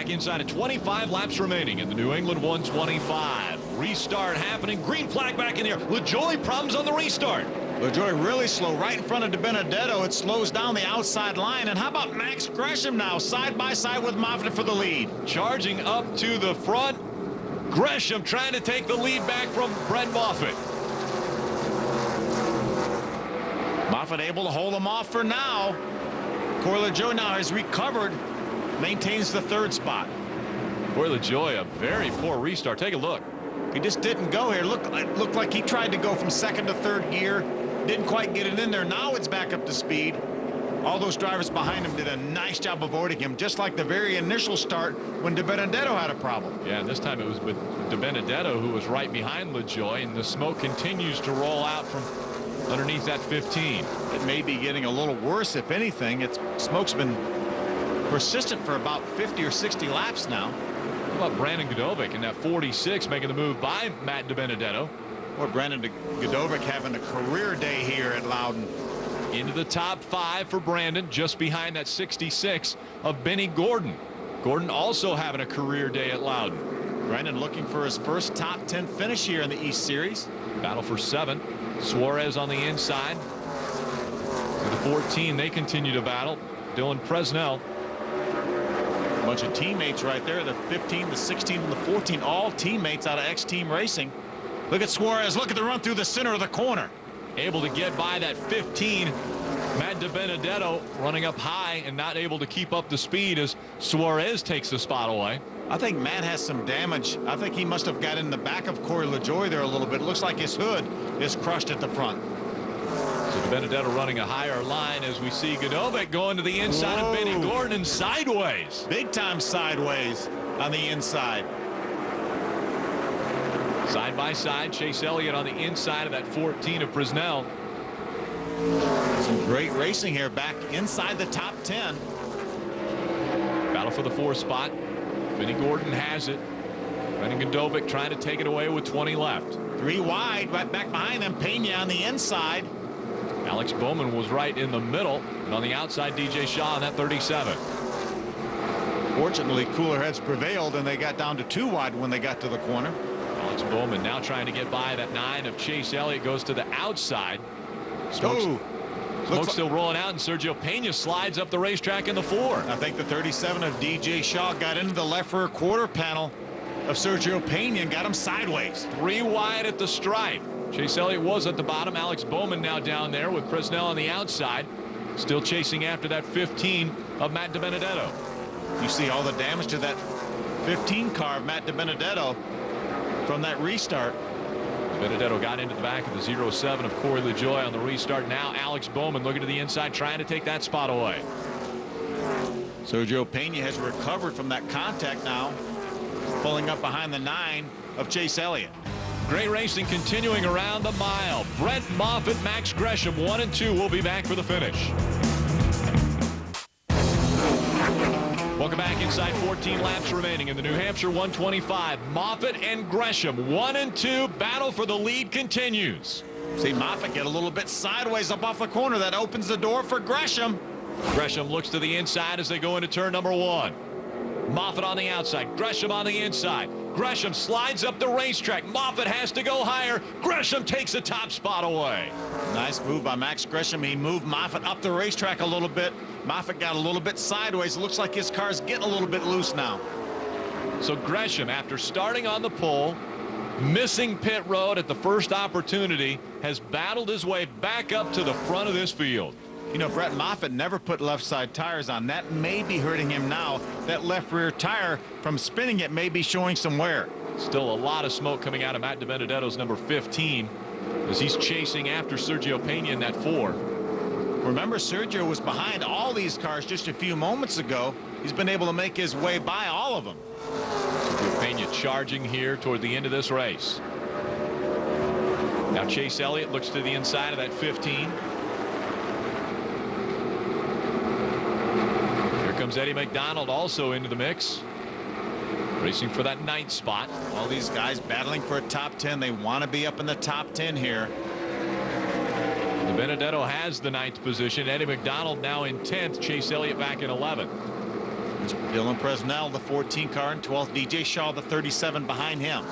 back inside at 25 laps remaining in the New England 125. Restart happening. Green flag back in the air. LaJoie problems on the restart. LaJoie really slow right in front of DiBenedetto. It slows down the outside line. And how about Max Gresham now side by side with Moffitt for the lead? Charging up to the front. Gresham trying to take the lead back from Brett Moffitt. Moffitt able to hold him off for now. Corey LaJoie now has recovered, maintains the third spot. Corey LaJoie, a very poor restart. Take a look. He just didn't go here. Looked like he tried to go from second to third gear. Didn't quite get it in there. Now it's back up to speed. All those drivers behind him did a nice job avoiding him, just like the very initial start when DiBenedetto had a problem. Yeah, and this time it was with DiBenedetto who was right behind LaJoie, and the smoke continues to roll out from underneath that 15. It may be getting a little worse, if anything. Smoke's been persistent for about 50 or 60 laps now. How about Brandon Godovic in that 46 making the move by Matt DiBenedetto? Or Brandon Godovic having a career day here at Loudon. Into the top 5 for Brandon, just behind that 66 of Benny Gordon. Gordon also having a career day at Loudon. Brandon looking for his first top 10 finish here in the East Series. Battle for 7. Suarez on the inside. To the 14, they continue to battle. Dylan Presnell. A bunch of teammates right there. The 15, the 16, and the 14. All teammates out of X-Team Racing. Look at Suarez. Look at the run through the center of the corner. Able to get by that 15. Matt DiBenedetto running up high and not able to keep up the speed as Suarez takes the spot away. I think Matt has some damage. I think he must have got in the back of Corey LaJoie there a little bit. It looks like his hood is crushed at the front. So DiBenedetto running a higher line as we see Godovic going to the inside of Benny Gordon and sideways. Big time sideways on the inside. Side by side, Chase Elliott on the inside of that 14 of Presnell. Some great racing here back inside the top 10. Battle for the 4th spot. Benny Gordon has it. Brandon Godovic trying to take it away with 20 left. 3 wide, right back behind them. Pena on the inside. Alex Bowman was right in the middle, and on the outside, DJ Shaw on that 37. Fortunately, cooler heads prevailed, and they got down to 2 wide when they got to the corner. Alex Bowman now trying to get by that 9 of Chase Elliott. Goes to the outside. Smoke's still rolling out, and Sergio Pena slides up the racetrack in the 4. I think the 37 of DJ Shaw got into the left rear quarter panel of Sergio Pena and got him sideways. 3 wide at the stripe. Chase Elliott was at the bottom. Alex Bowman now down there with Presnell on the outside. Still chasing after that 15 of Matt DiBenedetto. You see all the damage to that 15 car of Matt DiBenedetto from that restart. DiBenedetto got into the back of the 07 of Corey LaJoie on the restart. Now Alex Bowman looking to the inside, trying to take that spot away. Sergio Pena has recovered from that contact now, pulling up behind the 9 of Chase Elliott. Great racing continuing around the mile. Brett Moffitt, Max Gresham, 1 and 2 will be back for the finish. Welcome back inside 14 laps remaining in the New Hampshire 125. Moffitt and Gresham 1 and 2. Battle for the lead continues. See Moffitt get a little bit sideways up off the corner. That opens the door for Gresham. Gresham looks to the inside as they go into turn number 1. Moffitt on the outside. Gresham on the inside. Gresham slides up the racetrack. Moffitt has to go higher. Gresham takes the top spot away. Nice move by Max Gresham. He moved Moffitt up the racetrack a little bit. Moffitt got a little bit sideways. It looks like his car's getting a little bit loose now. So Gresham, after starting on the pole, missing pit road at the first opportunity, has battled his way back up to the front of this field. You know, Brett Moffitt never put left side tires on. That may be hurting him now. That left rear tire from spinning it may be showing some wear. Still a lot of smoke coming out of Matt DiBenedetto's number 15 as he's chasing after Sergio Pena in that 4. Remember, Sergio was behind all these cars just a few moments ago. He's been able to make his way by all of them. Sergio Pena charging here toward the end of this race. Now Chase Elliott looks to the inside of that 15. Comes Eddie McDonald also into the mix, racing for that 9th spot. All these guys battling for a top 10. They want to be up in the top 10 here. DiBenedetto has the 9th position. Eddie McDonald now in 10th. Chase Elliott back in 11th. It's Dylan Presnell, the 14 car, and 12th. DJ Shaw, the 37 behind him.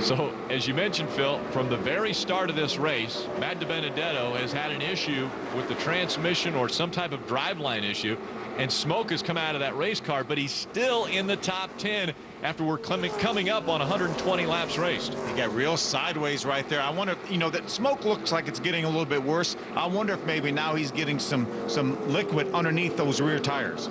So, as you mentioned, Phil, from the very start of this race, Matt DiBenedetto has had an issue with the transmission or some type of driveline issue, and smoke has come out of that race car, but he's still in the top 10 after we're coming up on 120 laps raced. He got real sideways right there. I wonder, you know, that smoke looks like it's getting a little bit worse. I wonder if maybe now he's getting some liquid underneath those rear tires.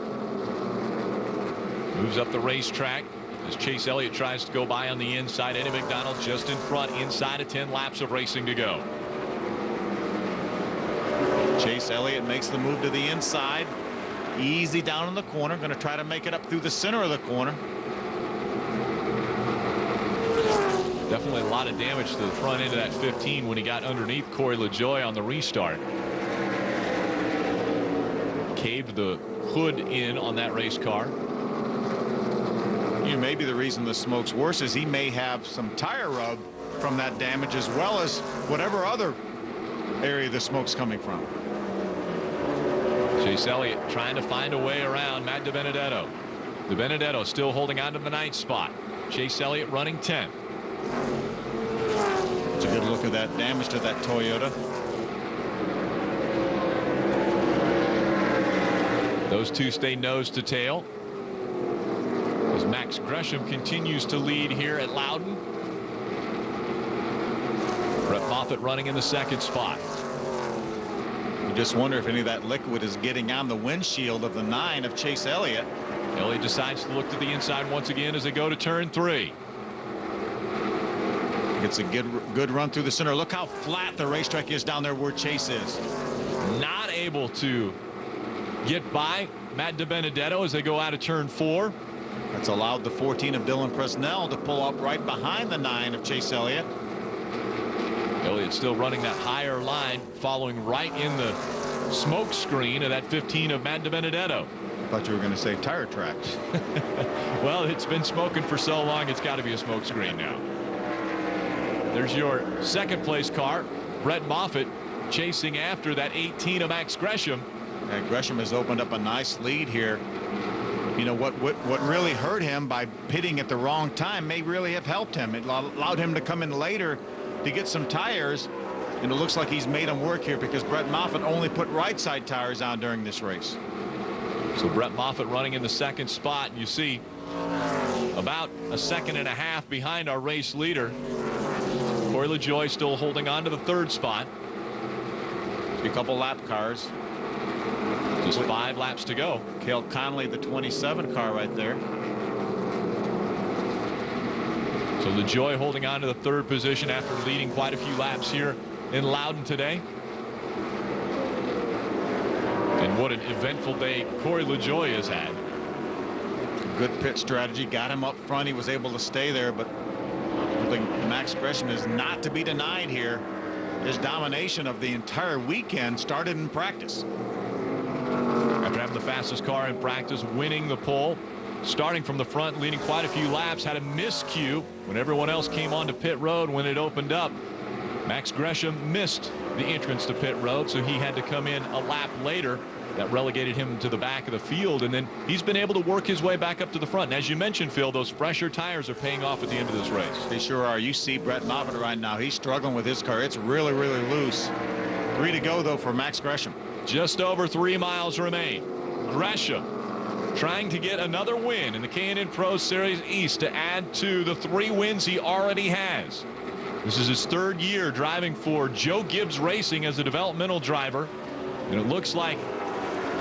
Moves up the racetrack as Chase Elliott tries to go by on the inside. Eddie McDonald just in front, inside of 10 laps of racing to go. Chase Elliott makes the move to the inside. Easy down in the corner. Going to try to make it up through the center of the corner. Definitely a lot of damage to the front end of that 15 when he got underneath Corey LaJoie on the restart. Caved the hood in on that race car. You know, maybe the reason the smoke's worse is he may have some tire rub from that damage, as well as whatever other area the smoke's coming from. Chase Elliott trying to find a way around Matt DiBenedetto. DiBenedetto still holding on to the 9th spot. Chase Elliott running 10th. It's a good look at that damage to that Toyota. Those two stay nose to tail as Max Gresham continues to lead here at Loudon. Brett Moffitt running in the 2nd spot. You just wonder if any of that liquid is getting on the windshield of the 9 of Chase Elliott. Elliott decides to look to the inside once again as they go to turn 3. Gets a good run through the center. Look how flat the racetrack is down there where Chase is. Not able to get by Matt DiBenedetto as they go out of turn 4. That's allowed the 14 of Dylan Presnell to pull up right behind the 9 of Chase Elliott. Elliott still running that higher line, following right in the smoke screen of that 15 of Matt DiBenedetto. I thought you were going to say tire tracks. Well, it's been smoking for so long, it's got to be a smoke screen now. There's your 2nd place car, Brett Moffitt, chasing after that 18 of Max Gresham. And Gresham has opened up a nice lead here. You know, what really hurt him by pitting at the wrong time may really have helped him. It allowed him to come in later to get some tires, and it looks like he's made them work here because Brett Moffitt only put right side tires on during this race. So Brett Moffitt running in the 2nd spot. You see about a 1.5 seconds behind our race leader. Corey LaJoie still holding on to the 3rd spot. A couple lap cars. Just 5 laps to go. Cale Conley, the 27 car right there. So LaJoie holding on to the 3rd position after leading quite a few laps here in Loudon today. And what an eventful day Corey LaJoie has had. Good pit strategy, got him up front. He was able to stay there, but I think Max Gresham is not to be denied here. His domination of the entire weekend started in practice. After having the fastest car in practice, winning the pole, starting from the front, leading quite a few laps, had a miscue when everyone else came onto pit road when it opened up. Max Gresham missed the entrance to pit road, so he had to come in a lap later. That relegated him to the back of the field, and then he's been able to work his way back up to the front. And as you mentioned, Phil, those fresher tires are paying off at the end of this race. They sure are. You see Brett Moffitt right now. He's struggling with his car. It's really, really loose. 3 to go, though, for Max Gresham. Just over 3 miles remain. Gresham trying to get another win in the K&N Pro Series East to add to the 3 wins he already has. This is his 3rd year driving for Joe Gibbs Racing as a developmental driver, and it looks like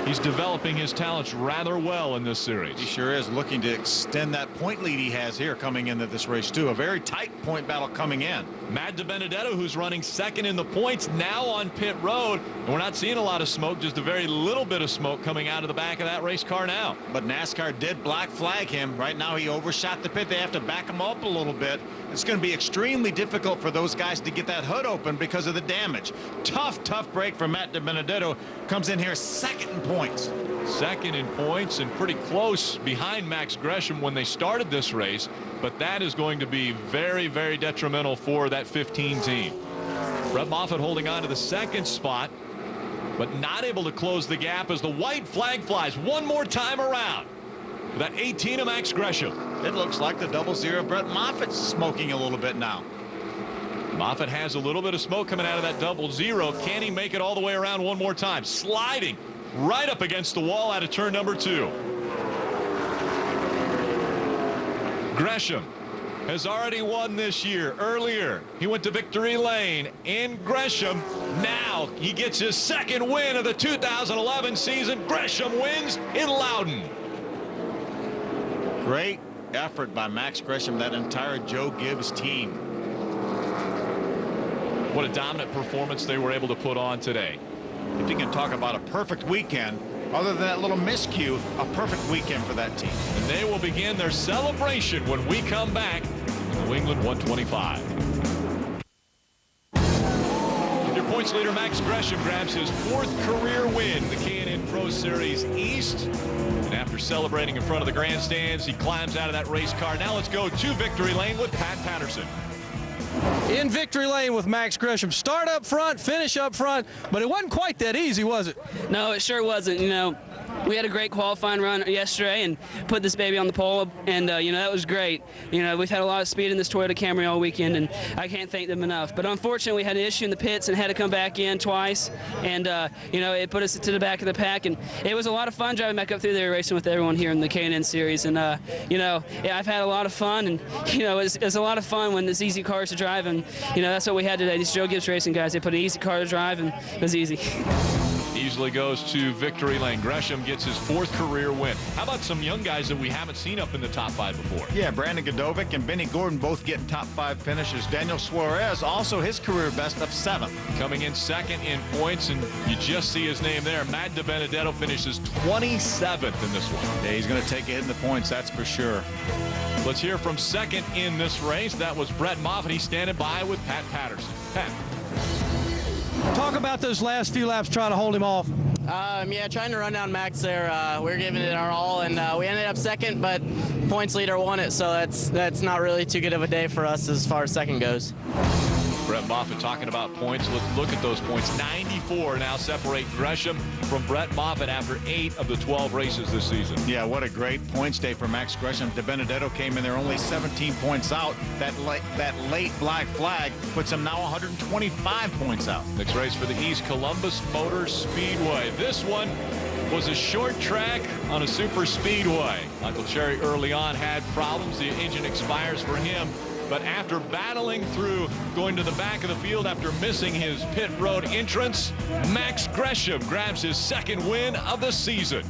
he's developing his talents rather well in this series. He sure is, looking to extend that point lead he has here coming into this race too. A very tight point battle coming in. Matt DiBenedetto, who's running 2nd in the points, now on pit road, and we're not seeing a lot of smoke, just a very little bit of smoke coming out of the back of that race car now. But NASCAR did black flag him. Right now he overshot the pit. They have to back him up a little bit. It's going to be extremely difficult for those guys to get that hood open because of the damage. Tough break for Matt DiBenedetto. Comes in here 2nd in points. 2nd in points and pretty close behind Max Gresham when they started this race, but that is going to be very, very detrimental for that 15 team. Brett Moffitt holding on to the 2nd spot, but not able to close the gap as the white flag flies one more time around. That 18 of Max Gresham. It looks like the 00 of Brett Moffitt's smoking a little bit now. Moffitt has a little bit of smoke coming out of that 00. Can he make it all the way around one more time? Sliding right up against the wall out of turn number 2. Gresham has already won this year. Earlier, he went to victory lane in Gresham. Now he gets his second win of the 2011 season. Gresham wins in Loudon. Great effort by Max Gresham, that entire Joe Gibbs team. What a dominant performance they were able to put on today. If you can talk about a perfect weekend, other than that little miscue, a perfect weekend for that team. And they will begin their celebration when we come back. New England 125. Your points leader Max Gresham grabs his 4th career win, the K&N Pro Series East. And after celebrating in front of the grandstands, he climbs out of that race car. Now let's go to victory lane with Pat Patterson. In victory lane with Max Gresham. Start up front, finish up front, but it wasn't quite that easy, was it? No, it sure wasn't. You know, we had a great qualifying run yesterday and put this baby on the pole, and you know, that was great. You know, we've had a lot of speed in this Toyota Camry all weekend, and I can't thank them enough. But unfortunately, we had an issue in the pits and had to come back in twice, and you know, it put us to the back of the pack, and it was a lot of fun driving back up through there racing with everyone here in the K&N series. And you know, yeah, I've had a lot of fun, and you know, it's a lot of fun when it's easy cars to drive, and you know, that's what we had today. These Joe Gibbs racing guys, they put an easy car to drive, and it was easy. Easily goes to victory lane. Gresham gets his 4th career win. How about some young guys that we haven't seen up in the top 5 before? Yeah, Brandon Godovic and Benny Gordon both getting top 5 finishes. Daniel Suarez also his career best of 7th. Coming in 2nd in points, and you just see his name there. Matt DiBenedetto finishes 27th in this one. Yeah, he's going to take a hit in the points, that's for sure. Let's hear from 2nd in this race. That was Brett Moffitt. He's standing by with Pat Patterson. Pat. Talk about those last few laps trying to hold him off. Yeah, trying to run down Max there. We were giving it our all, and we ended up 2nd, but points leader won it, so that's not really too good of a day for us as far as 2nd goes. Brett Moffitt talking about points. Let's look at those points. 94 now separate Gresham from Brett Moffitt after 8 of the 12 races this season. Yeah, what a great points day for Max Gresham. DiBenedetto came in there only 17 points out. That late black flag puts him now 125 points out. Next race for the East Columbus Motor Speedway. This one was a short track on a super speedway. Michael Cherry early on had problems. The engine expires for him. But after battling through, going to the back of the field after missing his pit road entrance, Max Gresham grabs his 2nd win of the season.